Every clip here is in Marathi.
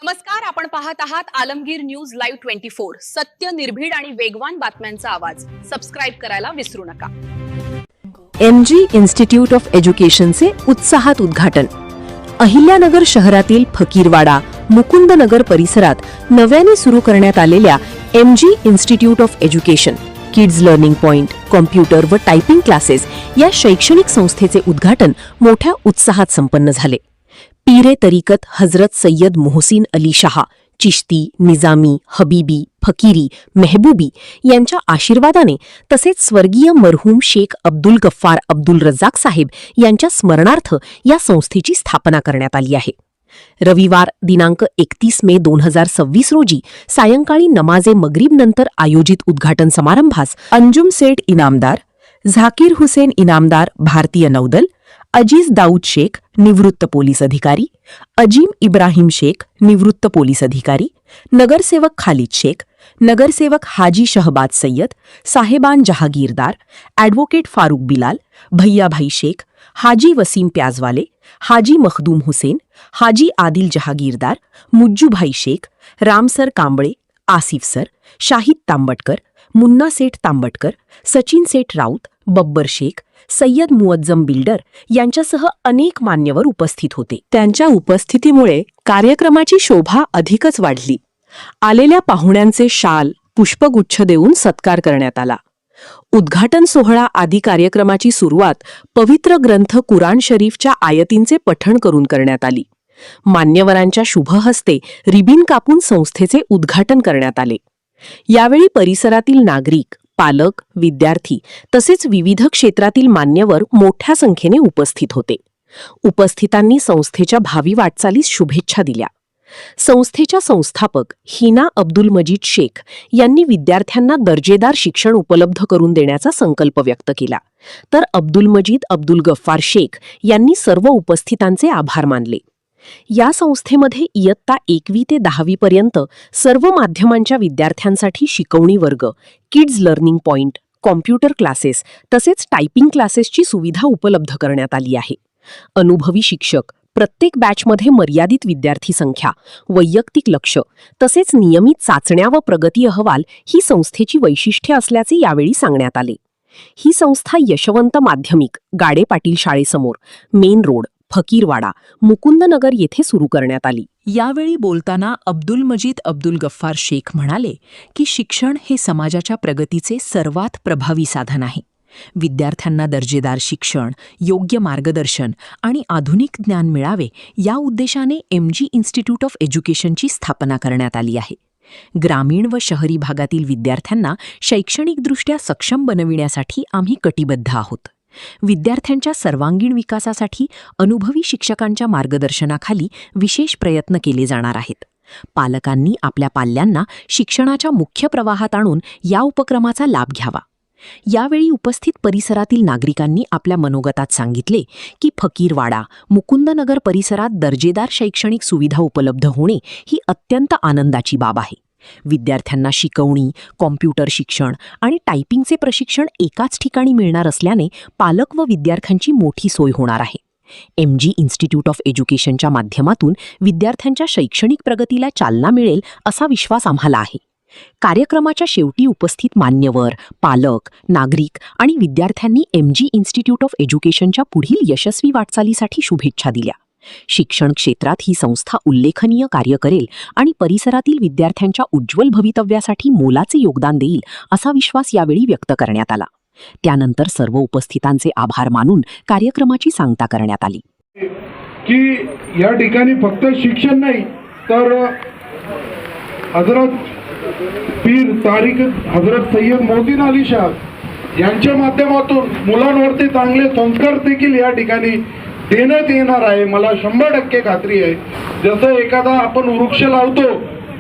नमस्कार, आपण पाहत आहात आलमगीर न्यूज लाईव्ह 24। सत्य, निर्भीड आणि वेगवान बातम्यांचा आवाज। सबस्क्राइब करायला विसरू नका। MG इन्स्टिट्यूट ऑफ एज्युकेशनचे उत्साहात उद्घाटन। अहिल्यानगर शहरातील फकीरवाडा मुकुंदनगर परिसरात नव्याने सुरू करण्यात आलेल्या MG institute of education kids learning point, computer व टायपिंग क्लासेस या शैक्षणिक संस्थेचे उद्घाटन मोठ्या उत्साहात संपन्न झाले। पीरे तरीकत हजरत सय्यद मोहसिन अली शाह चिश्ती, निजामी, हबीबी, फकीरी, मेहबूबी यांच्या आशीर्वादाने तसेच स्वर्गीय मरहूम शेख अब्दुल गफ्फार अब्दुल रज्जाक साहेब यांच्या स्मरणार्थ या संस्थेची स्थापना करण्यात आली आहे। रविवार दिनांक 31 मे 2026 रोजी सायंकाळी नमाजे मगरिब नंतर आयोजित उद्घाटन समारंभास अंजुम सेठ इनामदार, झाकीर हुसेन इनामदार भारतीय नौदल, अजीज दाऊद शेख निवृत्त पोलीस अधिकारी, अजीम इब्राहिम शेख निवृत्त पोलीस अधिकारी, नगरसेवक खालिद शेख, नगरसेवक हाजी शहबाज सय्यद, साहेबान जहागीरदार, ॲडव्होकेट फारूक बिलाल, भैयाभाई शेख, हाजी वसीम प्याजवाले, हाजी मखदूम हुसेन, हाजी आदिल जहागीरदार, मुज्जूभाई शेख, रामसर कांबळे, आसिफ सर, शाहिद तांबटकर, मुन्ना सेठ तांबटकर, सचिन सेठ राऊत, बब्बर शेख, सय्यद मुअज्जम बिल्डर यांच्यासह अनेक मान्यवर उपस्थित होते। त्यांच्या उपस्थितीमुळे कार्यक्रमाची शोभा अधिकच वाढली। आलेल्या पाहुण्यांचे शाल, पुष्पगुच्छ देऊन सत्कार करण्यात आला। उद्घाटन सोहळा आदी कार्यक्रमाची सुरुवात पवित्र ग्रंथ कुराण शरीफच्या आयतींचे पठण करून करण्यात आली। मान्यवरांच्या शुभ हस्ते रिबीन कापून संस्थेचे उद्घाटन करण्यात आले। यावेळी परिसरातील नागरिक, पालक, विद्यार्थी तसेच विविध क्षेत्रातील मान्यवर मोठ्या संख्येने उपस्थित होते। उपस्थितांनी संस्थेच्या भावी वाटचालीस शुभेच्छा दिल्या। संस्थेच्या संस्थापक हिना अब्दुल मजीद शेख यांनी विद्यार्थ्यांना दर्जेदार शिक्षण उपलब्ध करून देण्याचा संकल्प व्यक्त केला, तर अब्दुल मजीद अब्दुल गफ्फार शेख यांनी सर्व उपस्थितांचे आभार मानले। या संस्थेमध्ये इयत्ता 1वी ते 10वी पर्यंत सर्व माध्यमांच्या विद्यार्थ्यांसाठी शिकवणी वर्ग, kids learning point, computer classes तसेच टायपिंग क्लासेसची सुविधा उपलब्ध करण्यात आली आहे। अनुभवी शिक्षक, प्रत्येक बॅचमध्ये मर्यादित विद्यार्थी संख्या, वैयक्तिक लक्ष तसेच नियमित चाचण्या व प्रगती अहवाल ही संस्थेची वैशिष्ट्ये असल्याचे यावेळी सांगण्यात आले। ही संस्था यशवंत माध्यमिक, गाडे पाटील शाळेसमोर, मेन रोड, फकीरवाडा, मुकुंदनगर येथे सुरू करण्यात आली। यावेळी बोलताना अब्दुल मजीद अब्दुल गफ्फार शेख म्हणाले की शिक्षण हे समाजाच्या प्रगतीचे सर्वात प्रभावी साधन आहे। विद्यार्थ्यांना दर्जेदार शिक्षण, योग्य मार्गदर्शन आणि आधुनिक ज्ञान मिळावे या उद्देशाने MG इन्स्टिट्यूट ऑफ एज्युकेशनची स्थापना करण्यात आली आहे। ग्रामीण व शहरी भागातील विद्यार्थ्यांना शैक्षणिकदृष्ट्या सक्षम बनविण्यासाठी आम्ही कटिबद्ध आहोत। विद्यार्थ्यांच्या सर्वांगीण विकासासाठी अनुभवी शिक्षकांच्या मार्गदर्शनाखाली विशेष प्रयत्न केले जाणार आहेत। पालकांनी आपल्या पाल्यांना शिक्षणाच्या मुख्य प्रवाहात आणून या उपक्रमाचा लाभ घ्यावा। यावेळी उपस्थित परिसरातील नागरिकांनी आपल्या मनोगतात सांगितले की फकीरवाडा, मुकुंदनगर परिसरात दर्जेदार शैक्षणिक सुविधा उपलब्ध होणे ही अत्यंत आनंदाची बाब आहे। विद्यार्थ्यांना शिकवणी, कॉम्प्युटर शिक्षण आणि टायपिंगचे प्रशिक्षण एकाच ठिकाणी मिळणार असल्याने पालक व विद्यार्थ्यांची मोठी सोय होणार आहे। MG इन्स्टिट्यूट ऑफ एज्युकेशनच्या माध्यमातून विद्यार्थ्यांच्या शैक्षणिक प्रगतीला चालना मिळेल असा विश्वास आम्हाला आहे। कार्यक्रमाच्या शेवटी उपस्थित मान्यवर, पालक, नागरिक आणि विद्यार्थ्यांनी MG इन्स्टिट्यूट ऑफ एज्युकेशनच्या पुढील यशस्वी वाटचालीसाठी शुभेच्छा दिल्या। शिक्षण क्षेत्रात ही संस्था उल्लेखनीय कार्य करेल आणि परिसरातील विद्यार्थ्यांच्या उज्ज्वल भवितव्यासाठी मोलाचे योगदान देईल असा विश्वास यावेळी व्यक्त करण्यात आला। त्यानंतर सर्व उपस्थितांचे आभार मानून कार्यक्रमाची सांगता करण्यात आली। की या ठिकाणी फक्त शिक्षण नाही तर हजरत पीर तारीक हजरत सय्यद मोहसिन अली शाह यांच्या माध्यमातून मुलांवरती चांगले संस्कार देखील या ठिकाणी देण्यात येणार आहे। मला 100% खात्री आहे। जसं एखादा आपण वृक्ष लावतो,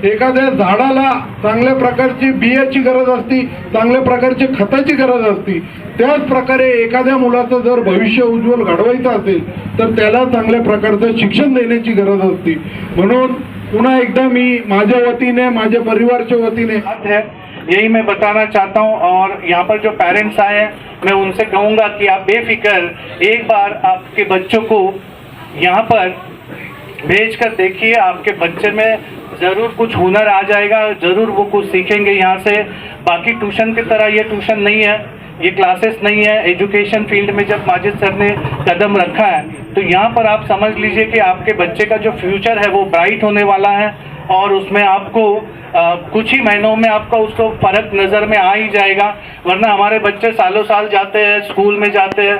एखाद्या झाडाला चांगल्या प्रकारची बियाची गरज असते, चांगल्या प्रकारची खताची गरज असते, त्याच प्रकारे एखाद्या मुलाचं जर भविष्य उज्ज्वल घडवायचं असेल तर त्याला चांगल्या प्रकारचं शिक्षण देण्याची गरज असते। म्हणून पुन्हा एकदा मी माझ्या वतीने, माझ्या परिवाराच्या वतीने यही मैं बताना चाहता हूं। और यहाँ पर जो पेरेंट्स आए हैं मैं उनसे कहूँगा कि आप बेफिक्र एक बार आपके बच्चों को यहाँ पर भेज कर देखिए, आपके बच्चे में ज़रूर कुछ हुनर आ जाएगा, ज़रूर वो कुछ सीखेंगे यहाँ से। बाकी ट्यूशन की तरह ये ट्यूशन नहीं है, ये क्लासेस नहीं है। एजुकेशन फील्ड में जब माजिद सर ने कदम रखा है तो यहाँ पर आप समझ लीजिए कि आपके बच्चे का जो फ्यूचर है वो ब्राइट होने वाला है, और उसमें आपको कुछ ही महीनों में आपका उसको फ़र्क नज़र में आ ही जाएगा। वरना हमारे बच्चे सालों साल जाते हैं, स्कूल में जाते हैं,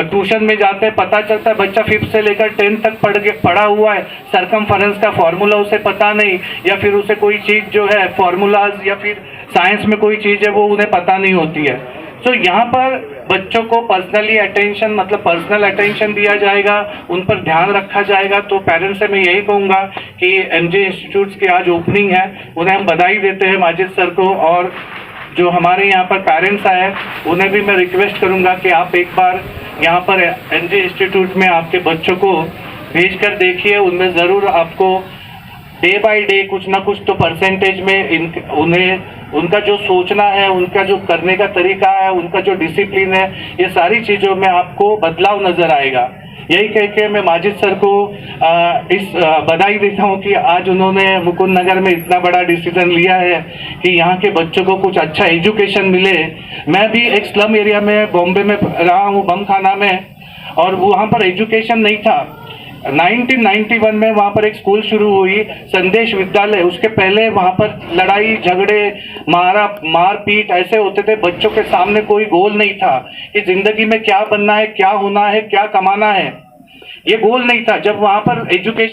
ट्यूशन में जाते हैं, पता चलता है बच्चा 5th से लेकर 10th तक पढ़ा हुआ है, सरकमफरेंस का फार्मूला उसे पता नहीं, या फिर उसे कोई चीज़ जो है फार्मूलाज या फिर साइंस में कोई चीज़ है वो उन्हें पता नहीं होती है। तो यहाँ पर बच्चों को पर्सनली अटेंशन, मतलब पर्सनल अटेंशन दिया जाएगा, उन पर ध्यान रखा जाएगा। तो पेरेंट्स से मैं यही कहूँगा कि एमजे इंस्टीट्यूट्स की आज ओपनिंग है, उन्हें हम बधाई देते हैं माजिद सर को, और जो हमारे यहाँ पर पेरेंट्स आए उन्हें भी मैं रिक्वेस्ट करूँगा कि आप एक बार यहाँ पर एमजे इंस्टीट्यूट में आपके बच्चों को भेज कर देखिए। उनमें ज़रूर आपको डे बाय डे कुछ ना कुछ तो परसेंटेज में उन्हें उनका जो सोचना है, उनका जो करने का तरीका है, उनका जो डिसिप्लिन है, ये सारी चीज़ों में आपको बदलाव नज़र आएगा। यही कह के मैं माजिद सर को बधाई देता हूँ कि आज उन्होंने मुकुंद नगर में इतना बड़ा डिसीजन लिया है कि यहाँ के बच्चों को कुछ अच्छा एजुकेशन मिले। मैं भी एक स्लम एरिया में बॉम्बे में रहा हूँ, बम खाना में, और वहाँ पर एजुकेशन नहीं था। 1991 में वहाँ पर एक स्कूल शुरू हुई, संदेश विद्यालय। उसके पहले वहाँ पर लड़ाई झगड़े, मारपीट ऐसे होते थे। बच्चों के सामने कोई गोल नहीं था कि जिंदगी में क्या बनना है, क्या होना है, क्या कमाना है, ये गोल नहीं था। जब वहाँ पर एजुकेशन